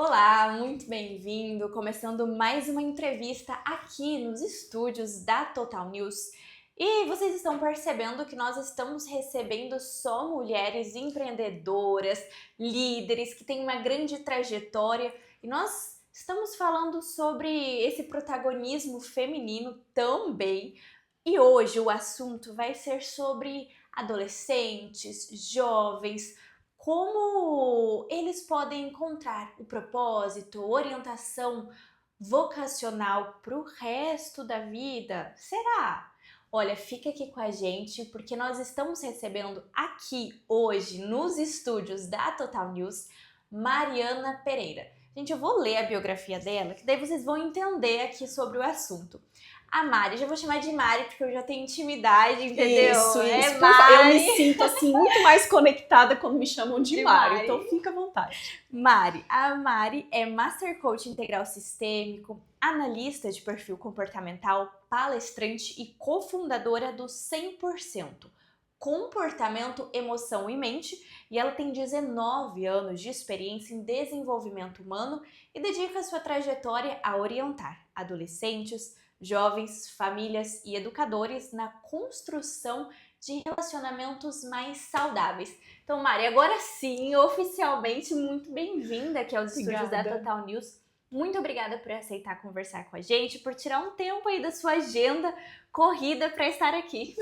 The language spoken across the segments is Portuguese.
Olá, muito bem-vindo! Começando mais uma entrevista aqui nos estúdios da Total News. E vocês estão percebendo que nós estamos recebendo só mulheres empreendedoras, líderes que têm uma grande trajetória e nós estamos falando sobre esse protagonismo feminino também. E hoje o assunto vai ser sobre adolescentes, jovens, como eles podem encontrar o propósito, orientação vocacional para o resto da vida? Será? Olha, fica aqui com a gente porque nós estamos recebendo aqui hoje nos estúdios da Total News Mariana Pereira. Gente, eu vou ler a biografia dela, que daí vocês vão entender aqui sobre o assunto. A Mari, já vou chamar de Mari porque eu já tenho intimidade, entendeu? Isso. É Mari. Eu me sinto assim muito mais conectada quando me chamam de Mari, então fica à vontade. Mari, a Mari é Master Coach Integral Sistêmico, analista de perfil comportamental, palestrante e cofundadora do 100%. Comportamento, emoção e mente, e ela tem 19 anos de experiência em desenvolvimento humano e dedica sua trajetória a orientar adolescentes, jovens, famílias e educadores na construção de relacionamentos mais saudáveis. Então, Mari, agora sim, oficialmente, muito bem-vinda aqui aos estúdios da Total News. Muito obrigada por aceitar conversar com a gente, por tirar um tempo aí da sua agenda corrida para estar aqui.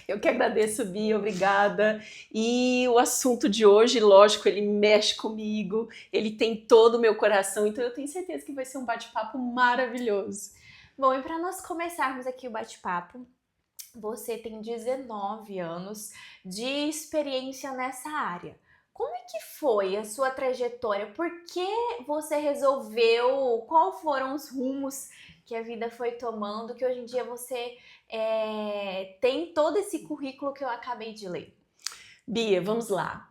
Eu que agradeço, Bia, obrigada. E o assunto de hoje, lógico, ele mexe comigo, ele tem todo o meu coração, então eu tenho certeza que vai ser um bate-papo maravilhoso. Bom, e para nós começarmos aqui o bate-papo, você tem 19 anos de experiência nessa área. Como é que foi a sua trajetória? Por que você resolveu? Quais foram os rumos que a vida foi tomando, que hoje em dia você tem todo esse currículo que eu acabei de ler? Bia, vamos lá.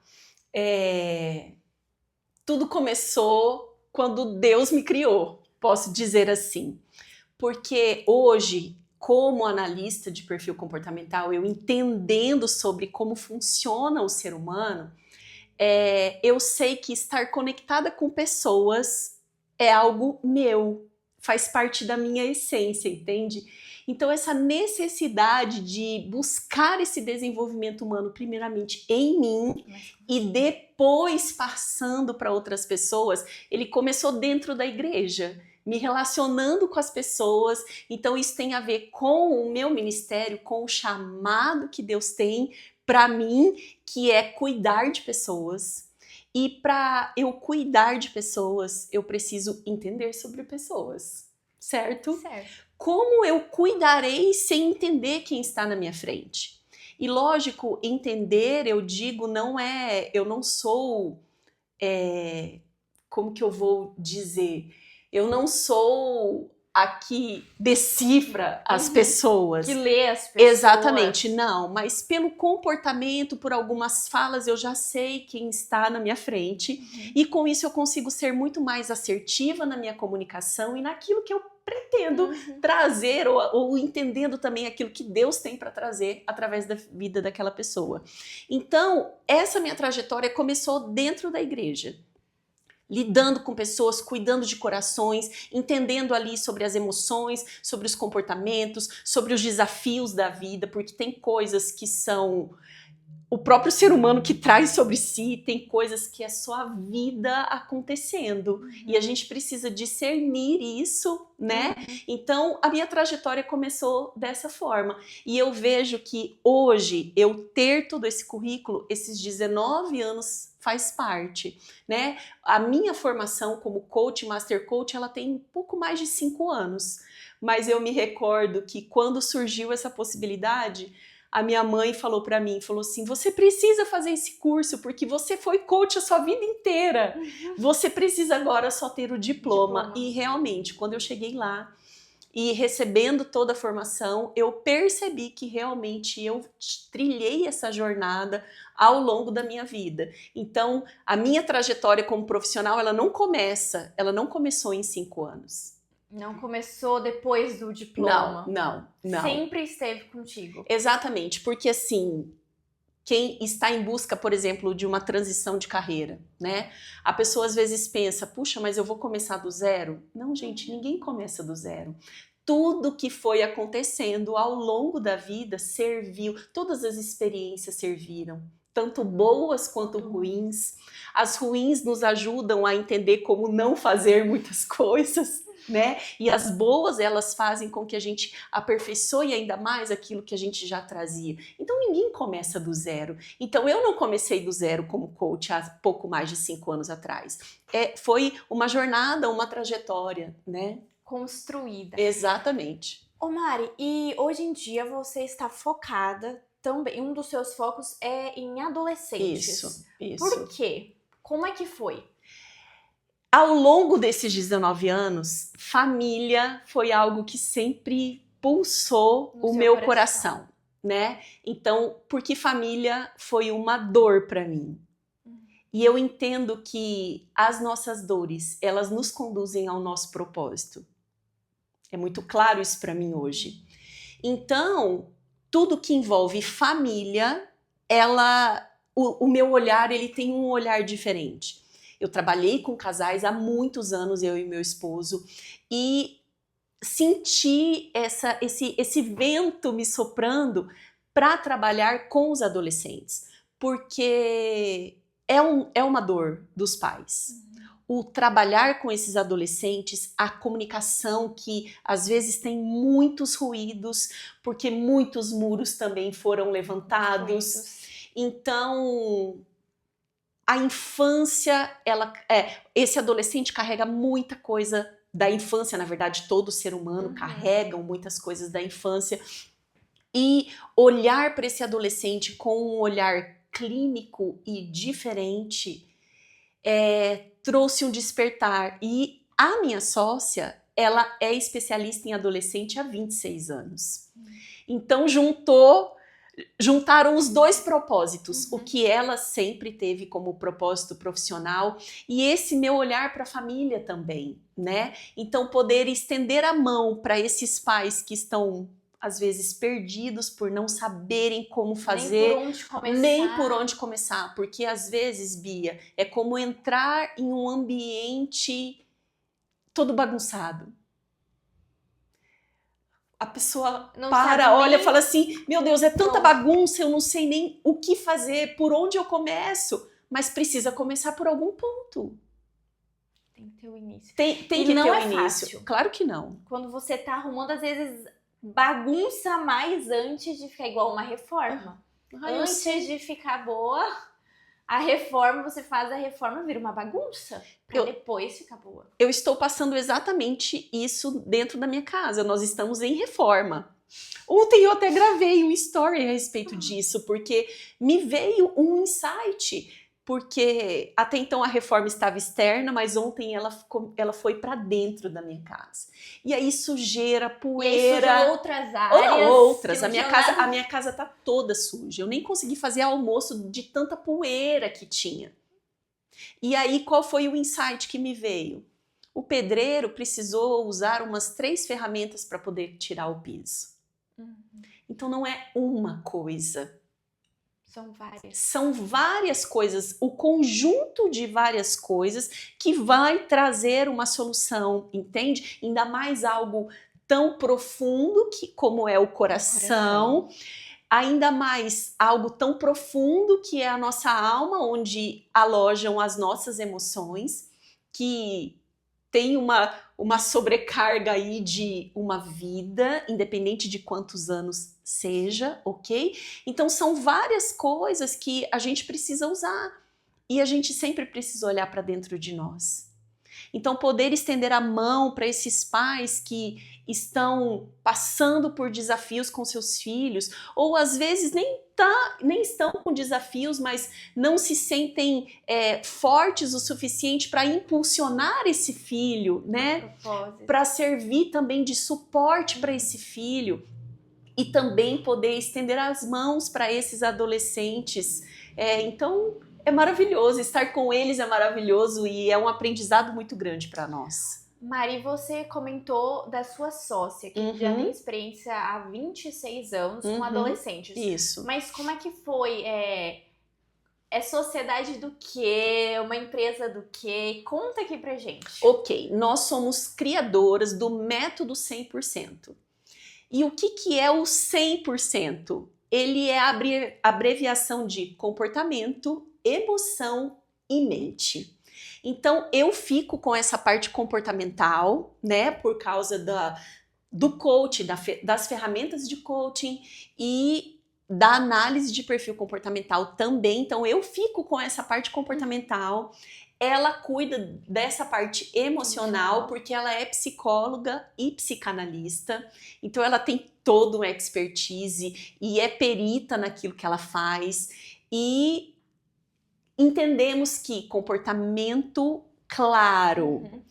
Tudo começou quando Deus me criou, posso dizer assim. Porque hoje, como analista de perfil comportamental, eu entendendo sobre como funciona o ser humano, eu sei que estar conectada com pessoas é algo meu, faz parte da minha essência, entende? Então essa necessidade de buscar esse desenvolvimento humano primeiramente em mim e depois passando para outras pessoas, ele começou dentro da igreja, me relacionando com as pessoas. Então isso tem a ver com o meu ministério, com o chamado que Deus tem para mim, que é cuidar de pessoas. E para eu cuidar de pessoas, eu preciso entender sobre pessoas, certo? Como eu cuidarei sem entender quem está na minha frente? E lógico, entender, eu digo, eu não sou, como que eu vou dizer? Eu não sou a que decifra as pessoas. Que lê as pessoas. Exatamente, não. Mas pelo comportamento, por algumas falas, eu já sei quem está na minha frente. E com isso eu consigo ser muito mais assertiva na minha comunicação e naquilo que eu pretendo trazer, ou entendendo também aquilo que Deus tem para trazer através da vida daquela pessoa. Então, essa minha trajetória começou dentro da igreja. Lidando com pessoas, cuidando de corações, entendendo ali sobre as emoções, sobre os comportamentos, sobre os desafios da vida, porque tem coisas que são o próprio ser humano que traz sobre si, tem coisas que é só a vida acontecendo. E a gente precisa discernir isso, né? Então, a minha trajetória começou dessa forma. E eu vejo que hoje, eu ter todo esse currículo, esses 19 anos faz parte, né? A minha formação como coach, master coach, ela tem um pouco mais de 5 anos. Mas eu me recordo que quando surgiu essa possibilidade, a minha mãe falou para mim, falou assim, você precisa fazer esse curso porque você foi coach a sua vida inteira. Você precisa agora só ter o diploma. E realmente, quando eu cheguei lá e recebendo toda a formação, eu percebi que realmente eu trilhei essa jornada ao longo da minha vida. Então, a minha trajetória como profissional, ela não começou em 5 anos. Não começou depois do diploma? Não. Sempre esteve contigo? Exatamente, porque assim, quem está em busca, por exemplo, de uma transição de carreira, né? A pessoa às vezes pensa, puxa, mas eu vou começar do zero? Não, gente, ninguém começa do zero. Tudo que foi acontecendo ao longo da vida serviu, todas as experiências serviram, tanto boas quanto ruins. As ruins nos ajudam a entender como não fazer muitas coisas, né? E as boas, elas fazem com que a gente aperfeiçoe ainda mais aquilo que a gente já trazia. Então ninguém começa do zero. Então eu não comecei do zero como coach há pouco mais de 5 anos atrás. Foi uma jornada, uma trajetória, né? Construída. Exatamente. Ô Mari, e hoje em dia você está focada também, um dos seus focos é em adolescentes. Isso. Por quê? Como é que foi? Ao longo desses 19 anos, família foi algo que sempre pulsou o meu coração, né? Então, porque família foi uma dor para mim. E eu entendo que as nossas dores, elas nos conduzem ao nosso propósito. É muito claro isso para mim hoje. Então, tudo que envolve família, o meu olhar, ele tem um olhar diferente. Eu trabalhei com casais há muitos anos, eu e meu esposo, e senti esse vento me soprando para trabalhar com os adolescentes, porque é uma dor dos pais. O trabalhar com esses adolescentes, a comunicação que às vezes tem muitos ruídos, porque muitos muros também foram levantados. Então, a infância, esse adolescente carrega muita coisa da infância, na verdade todo ser humano carrega muitas coisas da infância, e olhar para esse adolescente com um olhar clínico e diferente trouxe um despertar. E a minha sócia, ela é especialista em adolescente há 26 anos. Então juntaram os dois propósitos, o que ela sempre teve como propósito profissional e esse meu olhar para a família também, né? Então poder estender a mão para esses pais que estão às vezes perdidos por não saberem como fazer, nem por onde começar, porque às vezes, Bia, é como entrar em um ambiente todo bagunçado. A pessoa olha e fala assim, meu Deus, é tanta bagunça, eu não sei nem o que fazer, por onde eu começo, mas precisa começar por algum ponto. Tem que ter o início. Tem que ter o início. Fácil. Claro que não. Quando você tá arrumando, às vezes bagunça mais antes de ficar igual uma reforma. Antes de ficar boa, a reforma, você faz a reforma, vira uma bagunça, pra depois ficar boa. Eu estou passando exatamente isso dentro da minha casa. Nós estamos em reforma. Ontem eu até gravei um story a respeito disso, porque me veio um insight. Porque até então a reforma estava externa, mas ontem ela foi para dentro da minha casa. E aí sujeira, poeira. E aí outras áreas. Outras. A minha casa tá toda suja. Eu nem consegui fazer almoço de tanta poeira que tinha. E aí qual foi o insight que me veio? O pedreiro precisou usar umas 3 ferramentas para poder tirar o piso. Então não é uma coisa. São várias coisas, o conjunto de várias coisas que vai trazer uma solução, entende? Ainda mais algo tão profundo como é o coração, ainda mais algo tão profundo que é a nossa alma, onde alojam as nossas emoções, que tem uma sobrecarga aí de uma vida, independente de quantos anos seja, ok? Então são várias coisas que a gente precisa usar e a gente sempre precisa olhar para dentro de nós. Então poder estender a mão para esses pais que estão passando por desafios com seus filhos, ou às vezes nem estão com desafios, mas não se sentem fortes o suficiente para impulsionar esse filho, né? Para servir também de suporte para esse filho. E também poder estender as mãos para esses adolescentes. Então, é maravilhoso. Estar com eles é maravilhoso e é um aprendizado muito grande para nós. Mari, você comentou da sua sócia, que já tem experiência há 26 anos com adolescentes. Isso. Mas como é que foi? É sociedade do quê? Uma empresa do quê? Conta aqui pra gente. Ok, nós somos criadoras do método 100%. E o que é o 100%? Ele é a abreviação de comportamento, emoção e mente. Então, eu fico com essa parte comportamental, né, por causa do coach, das ferramentas de coaching e da análise de perfil comportamental também. Então, eu fico com essa parte comportamental. Ela cuida dessa parte emocional, porque ela é psicóloga e psicanalista. Então, ela tem todo um expertise e é perita naquilo que ela faz. E entendemos que comportamento claro,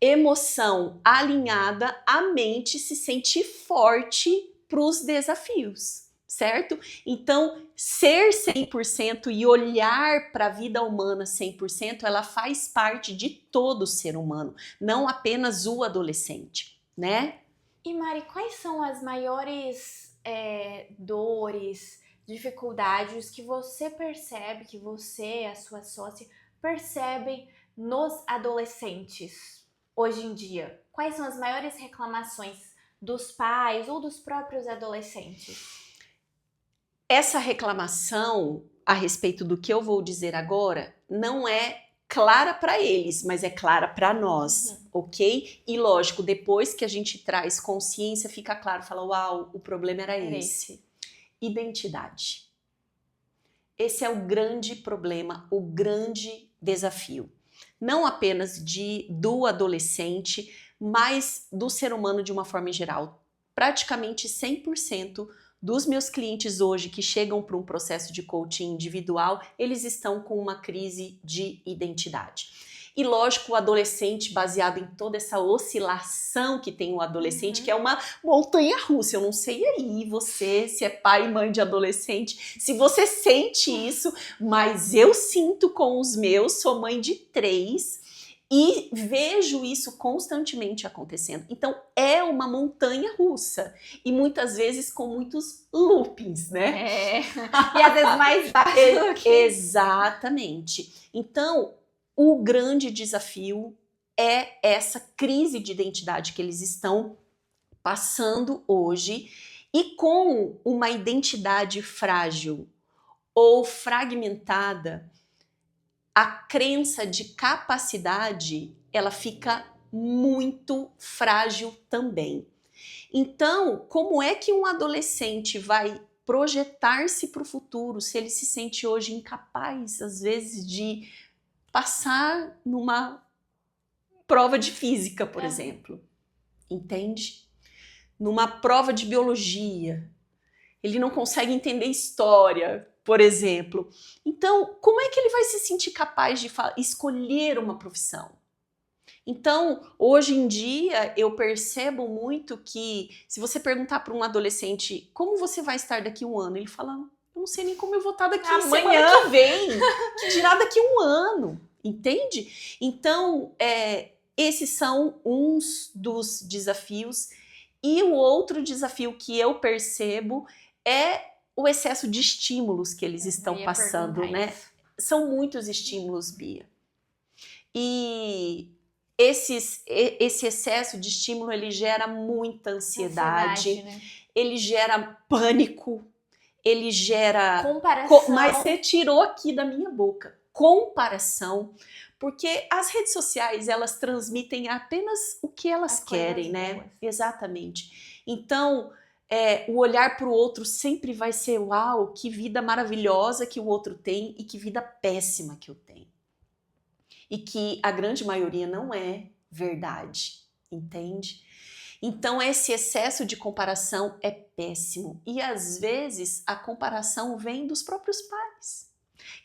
emoção alinhada, a mente se sente forte para os desafios, certo? Então, ser 100% e olhar para a vida humana 100%, ela faz parte de todo ser humano, não apenas o adolescente, né? E Mari, quais são as maiores dores, dificuldades que você percebe, que você e a sua sócia percebem nos adolescentes hoje em dia? Quais são as maiores reclamações dos pais ou dos próprios adolescentes? Essa reclamação a respeito do que eu vou dizer agora não é clara para eles, mas é clara para nós, ok? E lógico, depois que a gente traz consciência, fica claro, fala, uau, o problema era esse. Identidade. Esse é o grande problema, o grande desafio. Não apenas do adolescente, mas do ser humano de uma forma geral. Praticamente 100% dos meus clientes hoje que chegam para um processo de coaching individual, eles estão com uma crise de identidade. E lógico, o adolescente, baseado em toda essa oscilação que tem o adolescente, que é uma montanha-russa. Eu não sei aí você, se é pai e mãe de adolescente, se você sente isso, mas eu sinto com os meus, sou mãe de 3 e vejo isso constantemente acontecendo. Então, é uma montanha-russa e muitas vezes com muitos loopings, né? E às vezes mais baixo. Exatamente. Então, o grande desafio é essa crise de identidade que eles estão passando hoje e com uma identidade frágil ou fragmentada, a crença de capacidade, ela fica muito frágil também. Então, como é que um adolescente vai projetar-se para o futuro se ele se sente hoje incapaz, às vezes, de passar numa prova de física, por exemplo? Entende? Numa prova de biologia. Ele não consegue entender história, por exemplo. Então, como é que ele vai se sentir capaz de escolher uma profissão? Então, hoje em dia, eu percebo muito que se você perguntar para um adolescente como você vai estar daqui a um ano, ele fala, eu não sei nem como eu vou estar daqui semana que vem, que dirá daqui a um ano, entende? Então, esses são uns dos desafios. E o outro desafio que eu percebo é o excesso de estímulos que eles estão passando, né? São muitos estímulos, Bia. E esse excesso de estímulo, ele gera muita ansiedade, né? Ele gera pânico, ele gera... comparação. Mas você tirou aqui da minha boca. Comparação. Porque as redes sociais, elas transmitem apenas o que elas querem, né? Boas. Exatamente. Então, o olhar para o outro sempre vai ser, uau, que vida maravilhosa que o outro tem e que vida péssima que eu tenho. E que a grande maioria não é verdade, entende? Então, esse excesso de comparação é péssimo. E, às vezes, a comparação vem dos próprios pais.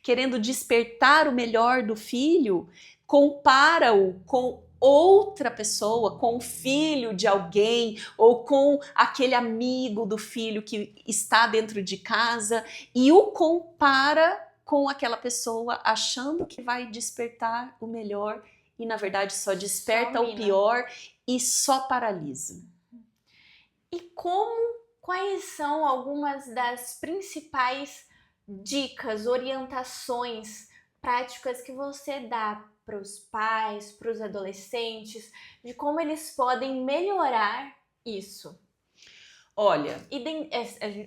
Querendo despertar o melhor do filho, compara-o com outra pessoa, com o filho de alguém ou com aquele amigo do filho que está dentro de casa e o compara com aquela pessoa achando que vai despertar o melhor e na verdade só desperta Só o mina. pior e só paralisa. E quais são algumas das principais dicas, orientações práticas que você dá para os pais, para os adolescentes, de como eles podem melhorar isso? Olha,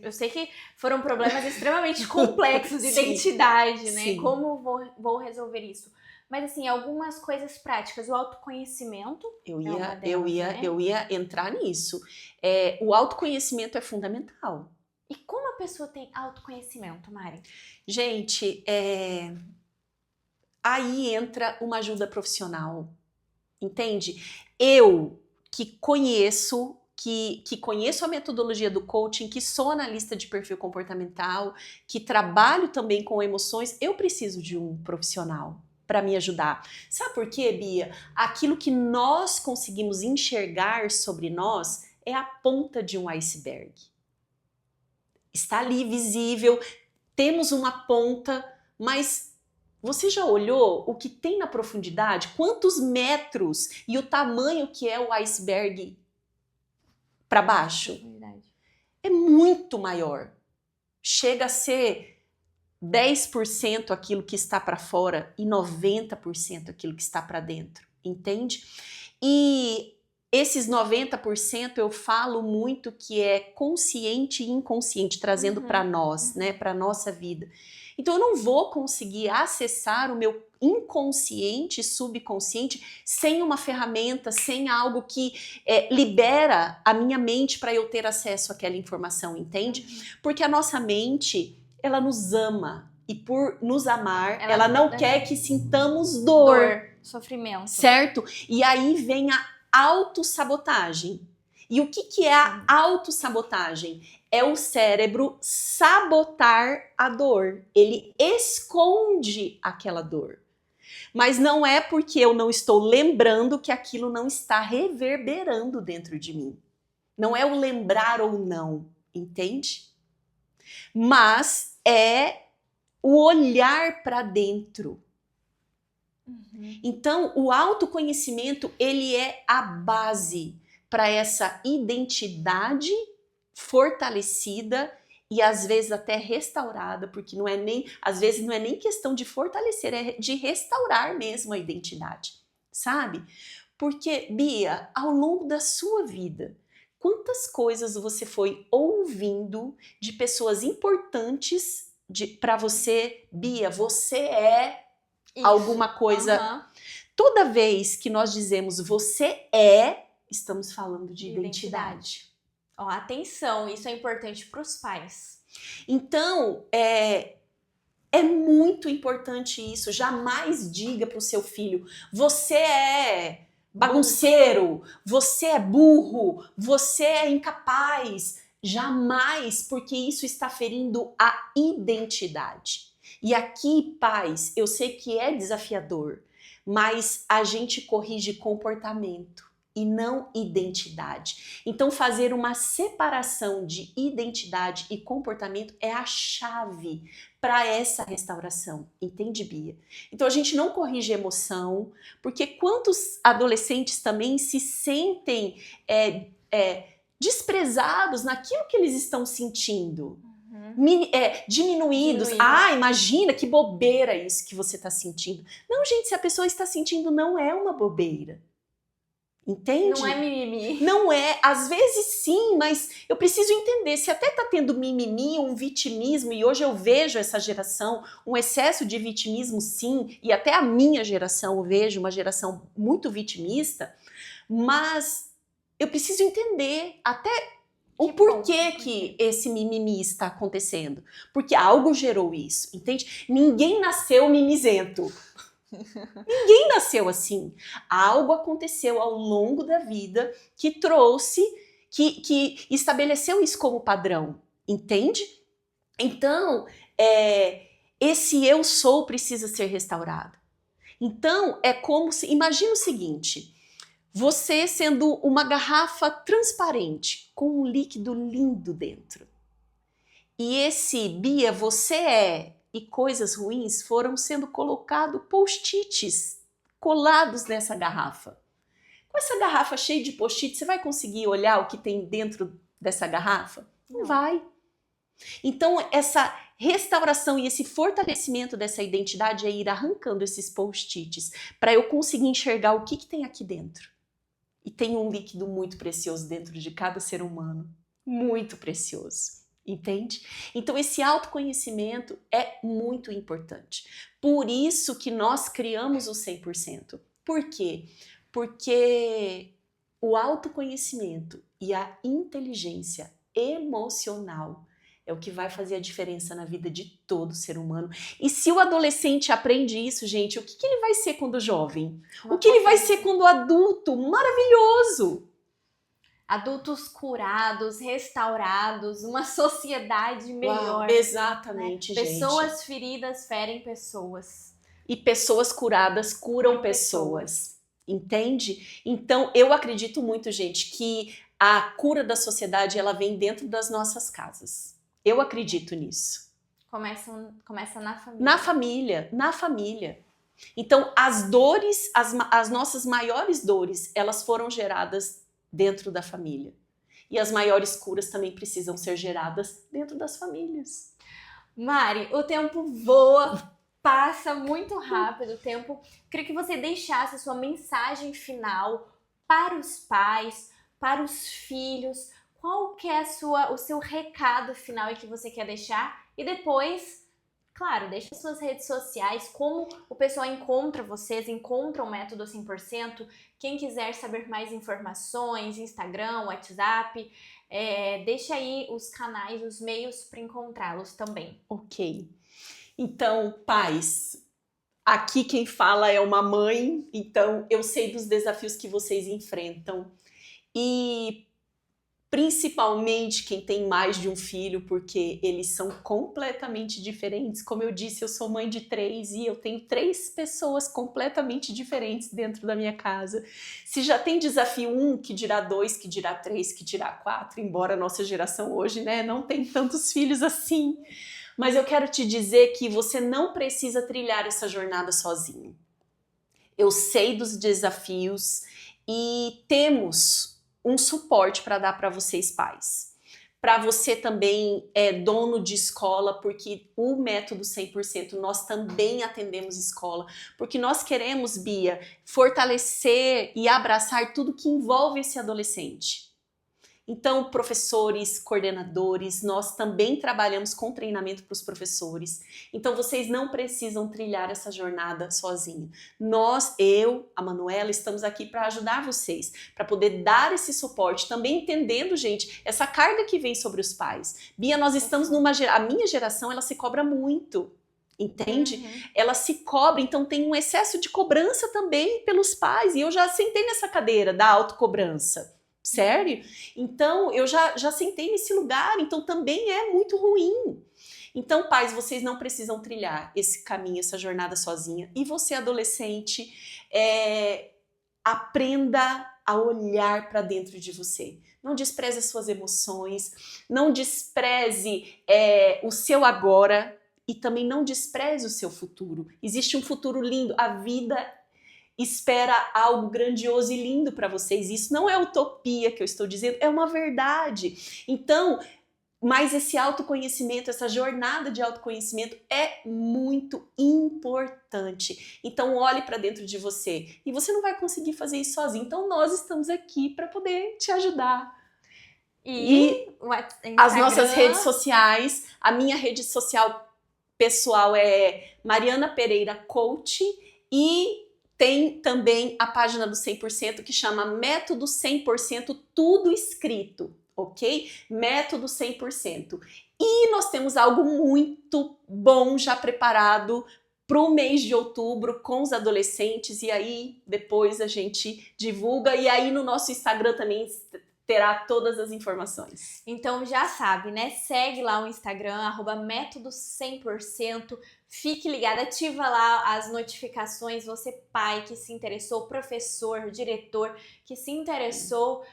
Eu sei que foram problemas extremamente complexos de Sim, identidade, né? sim. Como vou resolver isso? Mas assim, algumas coisas práticas. O autoconhecimento é uma delas, né? Eu ia entrar nisso. O autoconhecimento é fundamental. E como a pessoa tem autoconhecimento, Mari? Gente, aí entra uma ajuda profissional, entende? Eu que conheço, que conheço a metodologia do coaching, que sou analista de perfil comportamental, que trabalho também com emoções, eu preciso de um profissional para me ajudar. Sabe por quê, Bia? Aquilo que nós conseguimos enxergar sobre nós é a ponta de um iceberg. Está ali visível, temos uma ponta, mas você já olhou o que tem na profundidade? Quantos metros e o tamanho que é o iceberg para baixo? Verdade. É muito maior. Chega a ser 10% aquilo que está para fora e 90% aquilo que está para dentro, entende? E esses 90% eu falo muito que é consciente e inconsciente, trazendo para nós, né, para nossa vida. Então eu não vou conseguir acessar o meu inconsciente, subconsciente, sem uma ferramenta, sem algo que libera a minha mente para eu ter acesso àquela informação, entende? Porque a nossa mente, ela nos ama e por nos amar, ela não quer que sintamos dor, sofrimento. certo? E aí vem a autossabotagem. E o que é a autossabotagem? É o cérebro sabotar a dor. Ele esconde aquela dor. Mas não é porque eu não estou lembrando que aquilo não está reverberando dentro de mim. Não é o lembrar ou não, entende? Mas é o olhar para dentro. Então, o autoconhecimento, ele é a base para essa identidade fortalecida e às vezes até restaurada, porque às vezes não é nem questão de fortalecer, é de restaurar mesmo a identidade, sabe? Porque, Bia, ao longo da sua vida, quantas coisas você foi ouvindo de pessoas importantes para você? Bia, você é isso. Alguma coisa. Toda vez que nós dizemos você é, estamos falando de identidade. Ó, atenção, isso é importante para os pais. Então, é muito importante isso. Jamais diga para o seu filho, você é bagunceiro, você é burro, você é incapaz. Jamais, porque isso está ferindo a identidade. E aqui, pais, eu sei que é desafiador, mas a gente corrige comportamento e não identidade. Então, fazer uma separação de identidade e comportamento é a chave para essa restauração, entende, Bia? Então, a gente não corrige emoção, porque quantos adolescentes também se sentem desprezados naquilo que eles estão sentindo? Diminuídos. Ah, imagina que bobeira isso que você está sentindo. Não, gente, se a pessoa está sentindo, não é uma bobeira. Entende? Não é mimimi. Não é, às vezes sim, mas eu preciso entender, se até tá tendo mimimi, um vitimismo, e hoje eu vejo essa geração, um excesso de vitimismo sim, e até a minha geração eu vejo uma geração muito vitimista, mas eu preciso entender até o porquê que esse mimimi está acontecendo, porque algo gerou isso, entende? Ninguém nasceu mimizento. Ninguém nasceu assim. Algo aconteceu ao longo da vida que trouxe, que estabeleceu isso como padrão, entende? Então, esse eu sou precisa ser restaurado. Então, é como se, imagina o seguinte, você sendo uma garrafa transparente, com um líquido lindo dentro. E esse, Bia, você é, e coisas ruins foram sendo colocados post-its colados nessa garrafa. Com essa garrafa cheia de post-it, você vai conseguir olhar o que tem dentro dessa garrafa? Não vai. Então, essa restauração e esse fortalecimento dessa identidade é ir arrancando esses post-its para eu conseguir enxergar o que tem aqui dentro. E tem um líquido muito precioso dentro de cada ser humano. Muito precioso. Entende? Então, esse autoconhecimento é muito importante. Por isso que nós criamos o 100%. Por quê? Porque o autoconhecimento e a inteligência emocional é o que vai fazer a diferença na vida de todo ser humano. E se o adolescente aprende isso, gente, o que ele vai ser quando jovem? O que ele vai ser quando adulto? Maravilhoso! Adultos curados, restaurados, uma sociedade melhor. Uau, exatamente, né? gente. Pessoas feridas ferem pessoas. E pessoas curadas curam pessoas. Entende? Então, eu acredito muito, gente, que a cura da sociedade, ela vem dentro das nossas casas. Eu acredito nisso. Começa na família. Na família. Então, as dores, as nossas maiores dores, elas foram geradas dentro da família. E as maiores curas também precisam ser geradas dentro das famílias. Mari, o tempo voa, passa muito rápido o tempo. Queria que você deixasse a sua mensagem final para os pais, para os filhos. Qual que é o seu recado final que você quer deixar? E depois, claro, deixa suas redes sociais, como o pessoal encontra vocês, encontra o Método 100%. Quem quiser saber mais informações, Instagram, WhatsApp, deixa aí os canais, os meios para encontrá-los também. Ok. Então, pais, aqui quem fala é uma mãe, então eu sei dos desafios que vocês enfrentam. E principalmente quem tem mais de um filho, porque eles são completamente diferentes. Como eu disse, eu sou mãe de 3 e eu tenho 3 pessoas completamente diferentes dentro da minha casa. Se já tem desafio 1, que dirá 2, que dirá 3, que dirá 4, embora a nossa geração hoje, né, não tem tantos filhos assim. Mas eu quero te dizer que você não precisa trilhar essa jornada sozinho. Eu sei dos desafios e temos um suporte para dar para vocês pais. Para você também é dono de escola, porque o Método 100% nós também atendemos escola, porque nós queremos, Bia, fortalecer e abraçar tudo que envolve esse adolescente. Então, professores, coordenadores, nós também trabalhamos com treinamento para os professores. Então, vocês não precisam trilhar essa jornada sozinhos. Eu, a Manuela, estamos aqui para ajudar vocês, para poder dar esse suporte, também entendendo, gente, essa carga que vem sobre os pais. Bia, nós estamos a minha geração, ela se cobra muito. Entende? Uhum. Ela se cobra, então tem um excesso de cobrança também pelos pais. E eu já sentei nessa cadeira da autocobrança. Sério? Então, eu já sentei nesse lugar, então também é muito ruim. Então, pais, vocês não precisam trilhar esse caminho, essa jornada sozinha. E você, adolescente, aprenda a olhar para dentro de você. Não despreze as suas emoções, não despreze o seu agora e também não despreze o seu futuro. Existe um futuro lindo, a vida espera algo grandioso e lindo para vocês. Isso não é utopia que eu estou dizendo, é uma verdade. Então, mas esse autoconhecimento, essa jornada de autoconhecimento é muito importante. Então, olhe para dentro de você. E você não vai conseguir fazer isso sozinho. Então, nós estamos aqui para poder te ajudar. E as nossas redes sociais, a minha rede social pessoal é Mariana Pereira Coach e tem também a página do 100% que chama Método 100%, tudo escrito, ok? Método 100%. E nós temos algo muito bom já preparado para o mês de outubro com os adolescentes e aí depois a gente divulga e aí no nosso Instagram também terá todas as informações. Então já sabe, né? Segue lá o Instagram, @método 100%. Fique ligado, ativa lá as notificações. Você, pai que se interessou, professor, diretor que se interessou,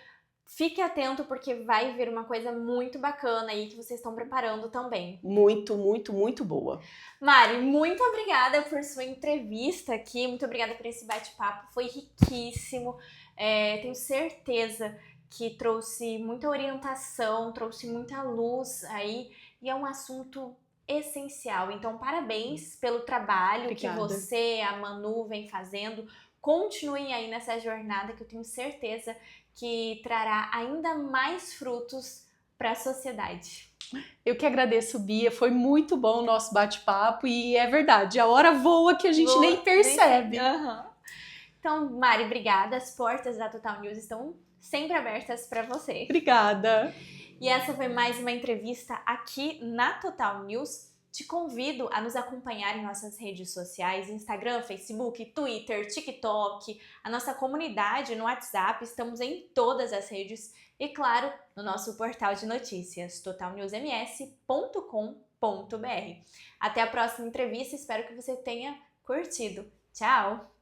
fique atento porque vai vir uma coisa muito bacana aí que vocês estão preparando também. Muito, muito, muito boa. Mari, muito obrigada por sua entrevista aqui, muito obrigada por esse bate-papo, foi riquíssimo. Tenho certeza que trouxe muita orientação, trouxe muita luz aí, e é um assunto essencial. Então, parabéns pelo trabalho Obrigada. que você, a Manu, vem fazendo. Continuem aí nessa jornada que eu tenho certeza que trará ainda mais frutos para a sociedade. Eu que agradeço, Bia. Foi muito bom o nosso bate-papo e é verdade, a hora voa que a gente nem percebe. Uhum. Então, Mari, obrigada. As portas da Total News estão sempre abertas para você. Obrigada. E essa foi mais uma entrevista aqui na Total News. Te convido a nos acompanhar em nossas redes sociais, Instagram, Facebook, Twitter, TikTok, a nossa comunidade no WhatsApp, estamos em todas as redes e, claro, no nosso portal de notícias, totalnewsms.com.br. Até a próxima entrevista, espero que você tenha curtido. Tchau!